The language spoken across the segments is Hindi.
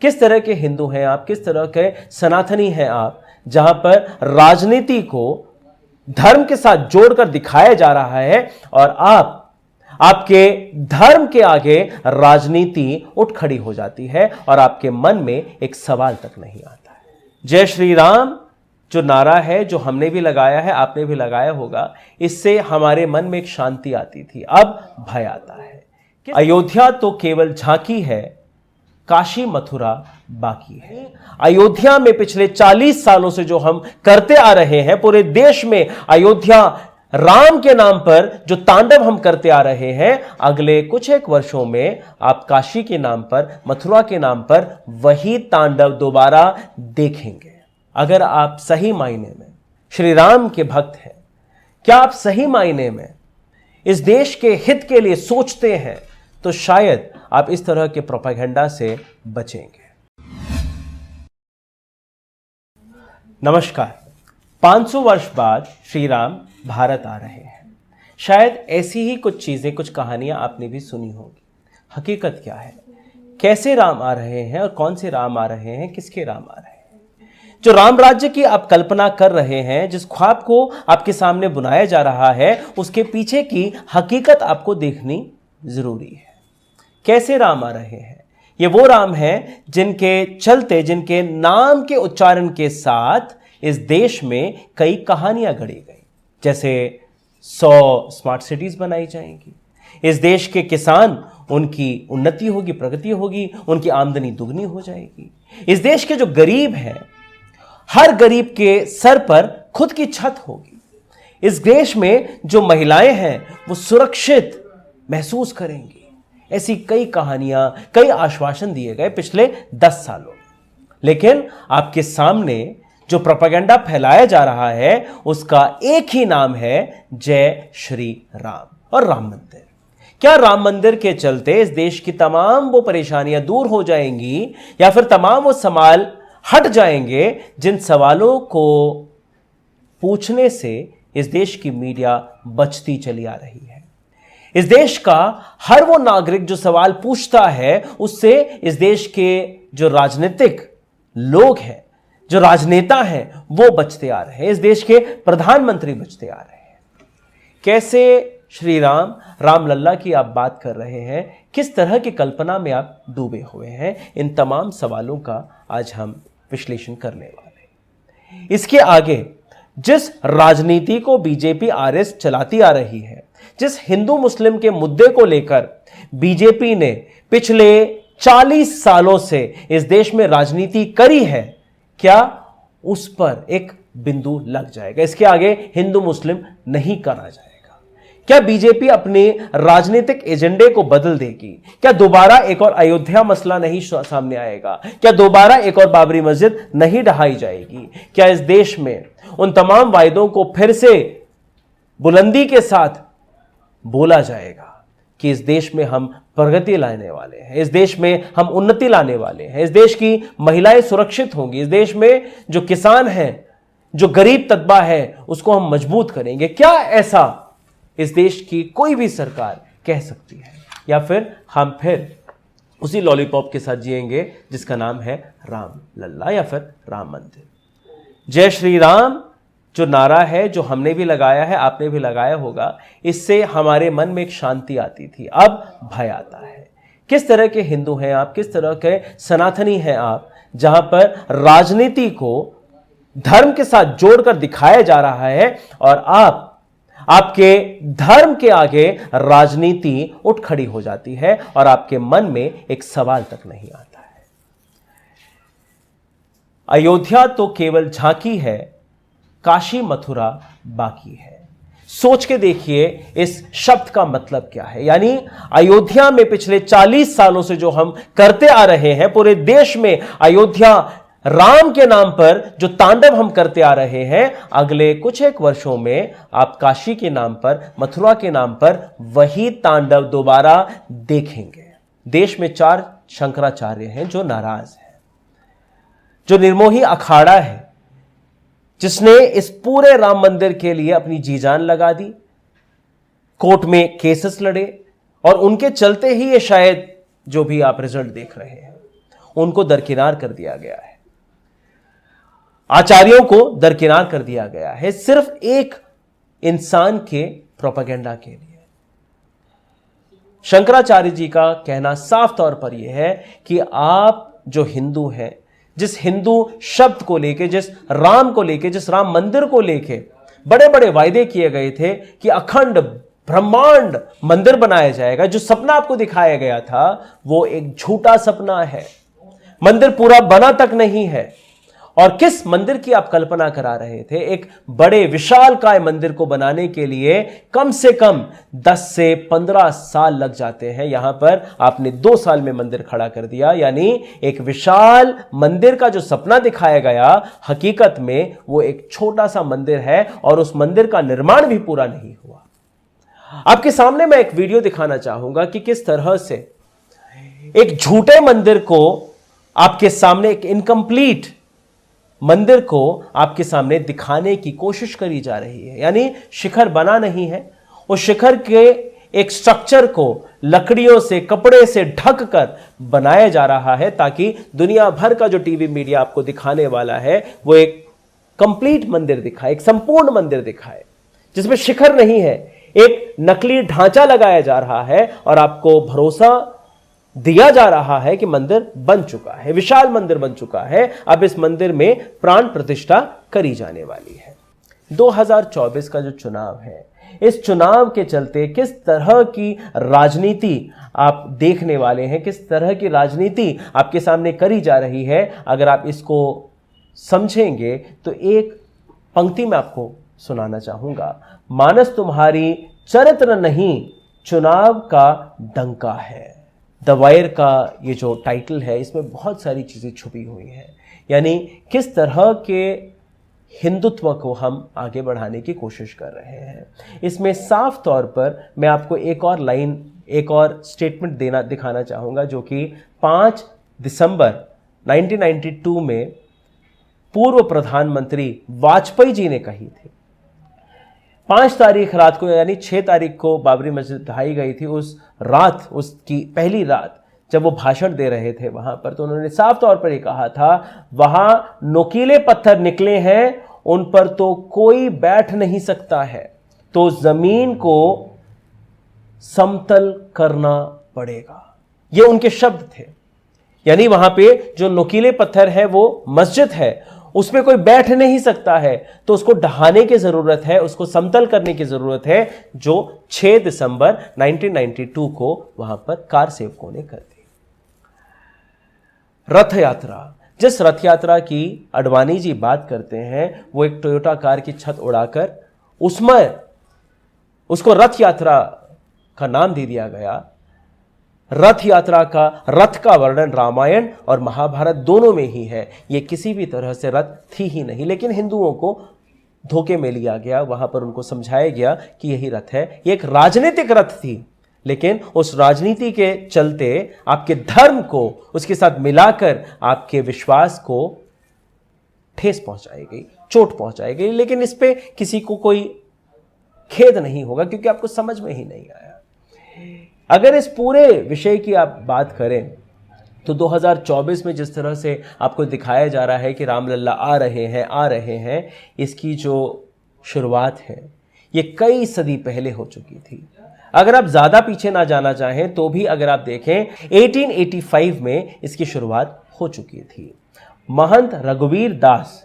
किस तरह के हिंदू हैं आप, किस तरह के सनातनी हैं आप, जहां पर राजनीति को धर्म के साथ जोड़कर दिखाया जा रहा है और आपके धर्म के आगे राजनीति उठ खड़ी हो जाती है और आपके मन में एक सवाल तक नहीं आता है। जय श्री राम जो नारा है, जो हमने भी लगाया है, आपने भी लगाया होगा, इससे हमारे मन में एक शांति आती थी, अब भय आता है। अयोध्या तो केवल झांकी है, काशी मथुरा बाकी है। अयोध्या में पिछले 40 सालों से जो हम करते आ रहे हैं, पूरे देश में अयोध्या राम के नाम पर जो तांडव हम करते आ रहे हैं, अगले कुछ एक वर्षों में आप काशी के नाम पर, मथुरा के नाम पर वही तांडव दोबारा देखेंगे। अगर आप सही मायने में श्री राम के भक्त हैं, क्या आप सही मायने में इस देश के हित के लिए सोचते हैं, तो शायद आप इस तरह के प्रोपेगेंडा से बचेंगे। नमस्कार। 500 वर्ष बाद श्री राम भारत आ रहे हैं। शायद ऐसी ही कुछ चीजें, कुछ कहानियां आपने भी सुनी होगी। हकीकत क्या है, कैसे राम आ रहे हैं और कौन से राम आ रहे हैं, किसके राम आ रहे हैं? जो राम राज्य की आप कल्पना कर रहे हैं, जिस ख्वाब को आपके सामने बुनाया जा रहा है, उसके पीछे की हकीकत आपको देखनी जरूरी है। कैसे राम आ रहे हैं? ये वो राम हैं जिनके चलते, जिनके नाम के उच्चारण के साथ इस देश में कई कहानियां गढ़ी गई। जैसे 100 स्मार्ट सिटीज बनाई जाएंगी, इस देश के किसान, उनकी उन्नति होगी, प्रगति होगी, उनकी आमदनी दुगनी हो जाएगी। इस देश के जो गरीब हैं, हर गरीब के सर पर खुद की छत होगी। इस देश में जो महिलाएं हैं वो सुरक्षित महसूस करेंगी। ऐसी कई कहानियां, कई आश्वासन दिए गए पिछले 10 सालों में। लेकिन आपके सामने जो प्रोपेगेंडा फैलाया जा रहा है, उसका एक ही नाम है जय श्री राम और राम मंदिर। क्या राम मंदिर के चलते इस देश की तमाम वो परेशानियां दूर हो जाएंगी, या फिर तमाम वो सवाल हट जाएंगे जिन सवालों को पूछने से इस देश की मीडिया बचती चली आ रही है? इस देश का हर वो नागरिक जो सवाल पूछता है, उससे इस देश के जो राजनीतिक लोग हैं, जो राजनेता हैं, वो बचते आ रहे हैं। इस देश के प्रधानमंत्री बचते आ रहे हैं। कैसे श्री राम, रामलल्ला की आप बात कर रहे हैं, किस तरह की कल्पना में आप डूबे हुए हैं? इन तमाम सवालों का आज हम विश्लेषण करने वाले हैं। इसके आगे जिस राजनीति को बीजेपी आरएस चलाती आ रही है, जिस हिंदू मुस्लिम के मुद्दे को लेकर बीजेपी ने पिछले 40 सालों से इस देश में राजनीति करी है, क्या उस पर एक बिंदु लग जाएगा? इसके आगे हिंदू मुस्लिम नहीं करा जाएगा। क्या बीजेपी अपने राजनीतिक एजेंडे को बदल देगी? क्या दोबारा एक और अयोध्या मसला नहीं सामने आएगा? क्या दोबारा एक और बाबरी मस्जिद नहीं ढहाई जाएगी? क्या इस देश में उन तमाम वायदों को फिर से बुलंदी के साथ बोला जाएगा कि इस देश में हम प्रगति लाने वाले हैं, इस देश में हम उन्नति लाने वाले हैं, इस देश की महिलाएं सुरक्षित होंगी, इस देश में जो किसान हैं, जो गरीब तबका है, उसको हम मजबूत करेंगे? क्या ऐसा इस देश की कोई भी सरकार कह सकती है? या फिर हम फिर उसी लॉलीपॉप के साथ जिएंगे जिसका नाम है राम लल्ला या फिर राम मंदिर? जय श्री राम जो नारा है, जो हमने भी लगाया है, आपने भी लगाया होगा, इससे हमारे मन में एक शांति आती थी, अब भय आता है। किस तरह के हिंदू हैं आप, किस तरह के सनातनी हैं आप, जहां पर राजनीति को धर्म के साथ जोड़कर दिखाया जा रहा है और आपके धर्म के आगे राजनीति उठ खड़ी हो जाती है और आपके मन में एक सवाल तक नहीं आता है। अयोध्या तो केवल झांकी है, काशी मथुरा बाकी है। सोच के देखिए इस शब्द का मतलब क्या है। यानी अयोध्या में पिछले 40 सालों से जो हम करते आ रहे हैं, पूरे देश में अयोध्या राम के नाम पर जो तांडव हम करते आ रहे हैं, अगले कुछ एक वर्षों में आप काशी के नाम पर, मथुरा के नाम पर वही तांडव दोबारा देखेंगे। देश में 4 शंकराचार्य हैं जो नाराज हैं, जो निर्मोही अखाड़ा है, जिसने इस पूरे राम मंदिर के लिए अपनी जी जान लगा दी, कोर्ट में केसेस लड़े, और उनके चलते ही ये शायद जो भी आप रिजल्ट देख रहे हैं, उनको दरकिनार कर दिया गया है, आचार्यों को दरकिनार कर दिया गया है सिर्फ एक इंसान के प्रोपेगेंडा के लिए। शंकराचार्य जी का कहना साफ तौर पर यह है कि आप जो हिंदू हैं, जिस हिंदू शब्द को लेके, जिस राम को लेके, जिस राम मंदिर को लेके बड़े बड़े वायदे किए गए थे कि अखंड ब्रह्मांड मंदिर बनाया जाएगा, जो सपना आपको दिखाया गया था वो एक झूठा सपना है। मंदिर पूरा बना तक नहीं है। और किस मंदिर की आप कल्पना करा रहे थे? एक बड़े विशालकाय मंदिर को बनाने के लिए कम से कम 10 से 15 साल लग जाते हैं। यहां पर आपने 2 साल में मंदिर खड़ा कर दिया। यानी एक विशाल मंदिर का जो सपना दिखाया गया, हकीकत में वो एक छोटा सा मंदिर है और उस मंदिर का निर्माण भी पूरा नहीं हुआ। आपके सामने मैं एक वीडियो दिखाना चाहूंगा कि किस तरह से एक झूठे मंदिर को आपके सामने, एक इनकम्प्लीट मंदिर को आपके सामने दिखाने की कोशिश करी जा रही है। यानी शिखर बना नहीं है, उस शिखर के एक स्ट्रक्चर को लकड़ियों से, कपड़े से ढक कर बनाया जा रहा है ताकि दुनिया भर का जो टीवी मीडिया आपको दिखाने वाला है वो एक कंप्लीट मंदिर दिखाए, एक संपूर्ण मंदिर दिखाए जिसमें शिखर नहीं है। एक नकली ढांचा लगाया जा रहा है और आपको भरोसा दिया जा रहा है कि मंदिर बन चुका है, विशाल मंदिर बन चुका है। अब इस मंदिर में प्राण प्रतिष्ठा करी जाने वाली है। 2024 का जो चुनाव है, इस चुनाव के चलते किस तरह की राजनीति आप देखने वाले हैं, किस तरह की राजनीति आपके सामने करी जा रही है, अगर आप इसको समझेंगे तो एक पंक्ति में आपको सुनाना चाहूंगा। मानस तुम्हारी चरित्र नहीं, चुनाव का डंका है। द वायर का ये जो टाइटल है, इसमें बहुत सारी चीज़ें छुपी हुई हैं। यानी किस तरह के हिंदुत्व को हम आगे बढ़ाने की कोशिश कर रहे हैं। इसमें साफ तौर पर मैं आपको एक और लाइन, एक और स्टेटमेंट दिखाना चाहूँगा जो कि 5 दिसंबर 1992 में पूर्व प्रधानमंत्री वाजपेयी जी ने कही थी। 5 तारीख रात को, यानी 6 तारीख को बाबरी मस्जिद ढाई गई थी। उस रात, उसकी पहली रात जब वो भाषण दे रहे थे वहां पर, तो उन्होंने साफ तौर पर ये कहा था, वहां नुकीले पत्थर निकले हैं, उन पर तो कोई बैठ नहीं सकता है, तो जमीन को समतल करना पड़ेगा। ये उनके शब्द थे। यानी वहां पे जो नुकीले पत्थर है वो मस्जिद है, उसमें कोई बैठ नहीं सकता है, तो उसको ढहाने की जरूरत है, उसको समतल करने की जरूरत है, जो 6 दिसंबर 1992 को वहां पर कार सेवकों ने कर दी। रथ यात्रा, जिस रथ यात्रा की अडवाणी जी बात करते हैं, वो एक टोयोटा कार की छत उड़ाकर उसमें उसको रथ यात्रा का नाम दे दिया गया। रथ यात्रा का, रथ का वर्णन रामायण और महाभारत दोनों में ही है। ये किसी भी तरह से रथ थी ही नहीं, लेकिन हिंदुओं को धोखे में लिया गया। वहां पर उनको समझाया गया कि यही रथ है। ये एक राजनीतिक रथ थी, लेकिन उस राजनीति के चलते आपके धर्म को उसके साथ मिलाकर आपके विश्वास को ठेस पहुंचाई गई, चोट पहुंचाई गई। लेकिन इस पे किसी को कोई खेद नहीं होगा क्योंकि आपको समझ में ही नहीं आया। अगर इस पूरे विषय की आप बात करें तो 2024 में जिस तरह से आपको दिखाया जा रहा है कि रामलला आ रहे हैं, इसकी जो शुरुआत है ये कई सदी पहले हो चुकी थी। अगर आप ज़्यादा पीछे ना जाना चाहें तो भी अगर आप देखें 1885 में इसकी शुरुआत हो चुकी थी। महंत रघुवीर दास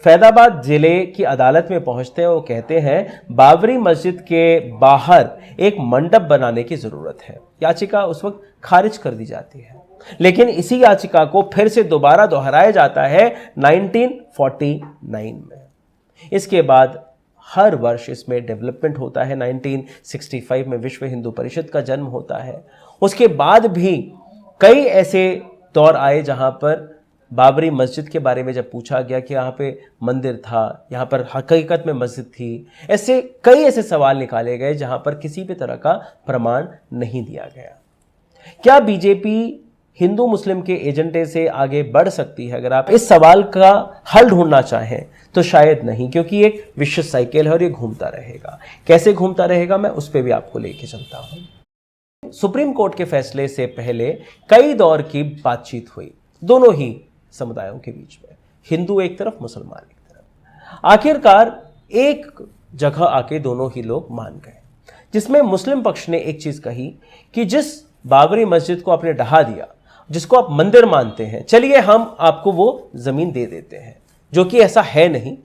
फैजाबाद जिले की अदालत में पहुंचते हैं। वो कहते हैं बाबरी मस्जिद के बाहर एक मंडप बनाने की जरूरत है। याचिका उस वक्त खारिज कर दी जाती है, लेकिन इसी याचिका को फिर से दोबारा दोहराया जाता है 1949 में। इसके बाद हर वर्ष इसमें डेवलपमेंट होता है। 1965 में विश्व हिंदू परिषद का जन्म होता है। उसके बाद भी कई ऐसे दौर आए जहां पर बाबरी मस्जिद के बारे में जब पूछा गया कि यहाँ पे मंदिर था, यहाँ पर हकीकत में मस्जिद थी, ऐसे कई ऐसे सवाल निकाले गए जहां पर किसी भी तरह का प्रमाण नहीं दिया गया। क्या बीजेपी हिंदू मुस्लिम के एजेंडे से आगे बढ़ सकती है? अगर आप इस सवाल का हल ढूंढना चाहें तो शायद नहीं, क्योंकि एक विश्व साइकिल है और ये घूमता रहेगा। कैसे घूमता रहेगा मैं उस पर भी आपको लेके चलता हूं। सुप्रीम कोर्ट के फैसले से पहले कई दौर की बातचीत हुई। दोनों ही समुदायों के बीच में, हिंदू एक तरफ, मुसलमान एक तरफ। आखिरकार एक जगह आके दोनों ही लोग मान गए, जिसमें मुस्लिम पक्ष ने एक चीज कही कि जिस बाबरी मस्जिद को आपने ढहा दिया, जिसको आप मंदिर मानते हैं, चलिए हम आपको वो जमीन दे देते हैं, जो कि ऐसा है नहीं।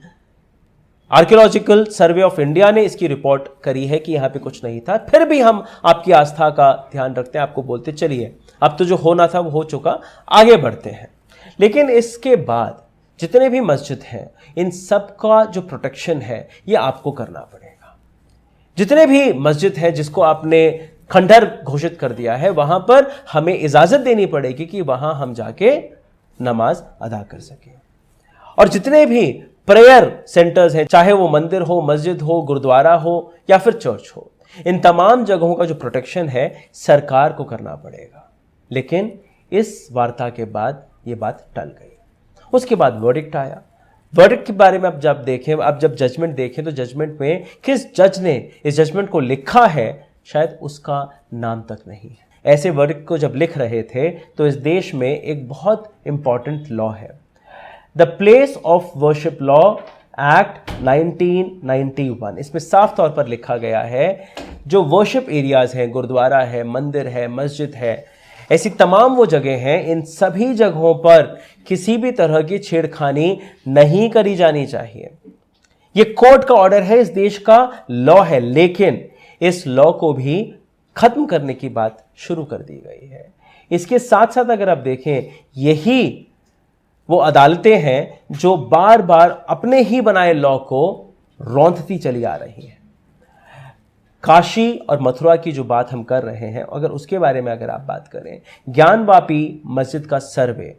आर्कियोलॉजिकल सर्वे ऑफ इंडिया ने इसकी रिपोर्ट करी है कि यहां पे कुछ नहीं था, फिर भी हम आपकी आस्था का ध्यान रखते हैं, आपको बोलते चलिए अब तो जो होना था वो हो चुका, आगे बढ़ते हैं। लेकिन इसके बाद जितने भी मस्जिद हैं, इन सब का जो प्रोटेक्शन है ये आपको करना पड़ेगा। जितने भी मस्जिद हैं जिसको आपने खंडहर घोषित कर दिया है, वहां पर हमें इजाजत देनी पड़ेगी कि वहां हम जाके नमाज अदा कर सकें। और जितने भी प्रेयर सेंटर्स हैं, चाहे वो मंदिर हो, मस्जिद हो, गुरुद्वारा हो या फिर चर्च हो, इन तमाम जगहों का जो प्रोटेक्शन है सरकार को करना पड़ेगा। लेकिन इस वार्ता के बाद ये बात टल गई। उसके बाद वर्डिक्ट आया। वर्डिक्ट के बारे में अब जब देखें, अब जब जजमेंट देखें, तो जजमेंट में किस जज ने इस जजमेंट को लिखा है शायद उसका नाम तक नहीं है। ऐसे वर्डिक्ट को जब लिख रहे थे तो इस देश में एक बहुत इंपॉर्टेंट लॉ है, the place of worship law act 1991। इसमें साफ तौर पर लिखा गया है जो वर्शिप एरियाज हैं, गुरुद्वारा है, मंदिर है, मस्जिद है, ऐसी तमाम वो जगह हैं, इन सभी जगहों पर किसी भी तरह की छेड़खानी नहीं करी जानी चाहिए। ये कोर्ट का ऑर्डर है, इस देश का लॉ है, लेकिन इस लॉ को भी खत्म करने की बात शुरू कर दी गई है। इसके साथ साथ अगर आप देखें, यही वो अदालतें हैं जो बार बार अपने ही बनाए लॉ को रौंदती चली आ रही हैं। काशी और मथुरा की जो बात हम कर रहे हैं, अगर उसके बारे में अगर आप बात करें, ज्ञानवापी मस्जिद का सर्वे,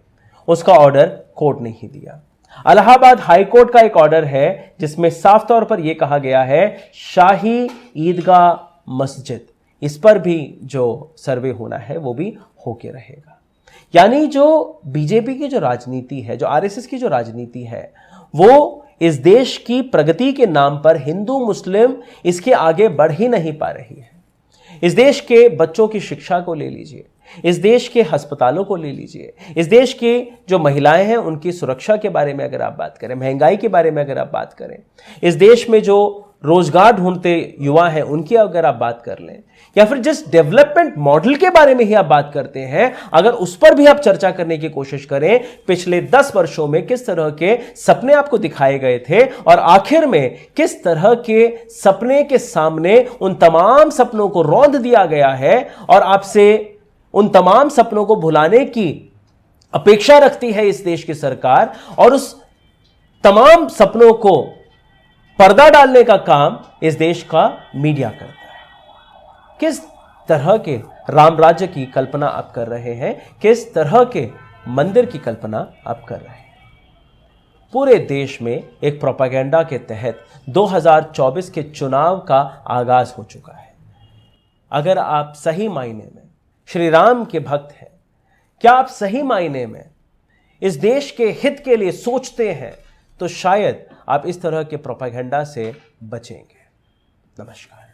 उसका ऑर्डर कोर्ट ने ही दिया। इलाहाबाद हाई कोर्ट का एक ऑर्डर है जिसमें साफ तौर पर यह कहा गया है शाही ईदगाह मस्जिद, इस पर भी जो सर्वे होना है वो भी होके रहेगा। यानी जो बीजेपी की जो राजनीति है, जो आरएसएस की जो राजनीति है, वो इस देश की प्रगति के नाम पर हिंदू मुस्लिम इसके आगे बढ़ ही नहीं पा रही है। इस देश के बच्चों की शिक्षा को ले लीजिए, इस देश के अस्पतालों को ले लीजिए, इस देश की जो महिलाएं हैं उनकी सुरक्षा के बारे में अगर आप बात करें, महंगाई के बारे में अगर आप बात करें, इस देश में जो रोजगार ढूंढते युवा हैं उनकी अगर आप बात कर लें, या फिर जिस डेवलपमेंट मॉडल के बारे में ही आप बात करते हैं, अगर उस पर भी आप चर्चा करने की कोशिश करें, पिछले 10 वर्षों में किस तरह के सपने आपको दिखाए गए थे और आखिर में किस तरह के सपने के सामने उन तमाम सपनों को रौंद दिया गया है और आपसे उन तमाम सपनों को भुलाने की अपेक्षा रखती है इस देश की सरकार, और उस तमाम सपनों को पर्दा डालने का काम इस देश का मीडिया करता है। किस तरह के राम राज्य की कल्पना आप कर रहे हैं, किस तरह के मंदिर की कल्पना आप कर रहे हैं। पूरे देश में एक प्रोपेगेंडा के तहत 2024 के चुनाव का आगाज हो चुका है। अगर आप सही मायने में श्री राम के भक्त हैं, क्या आप सही मायने में इस देश के हित के लिए सोचते हैं, तो शायद आप इस तरह के प्रोपेगेंडा से बचेंगे। नमस्कार।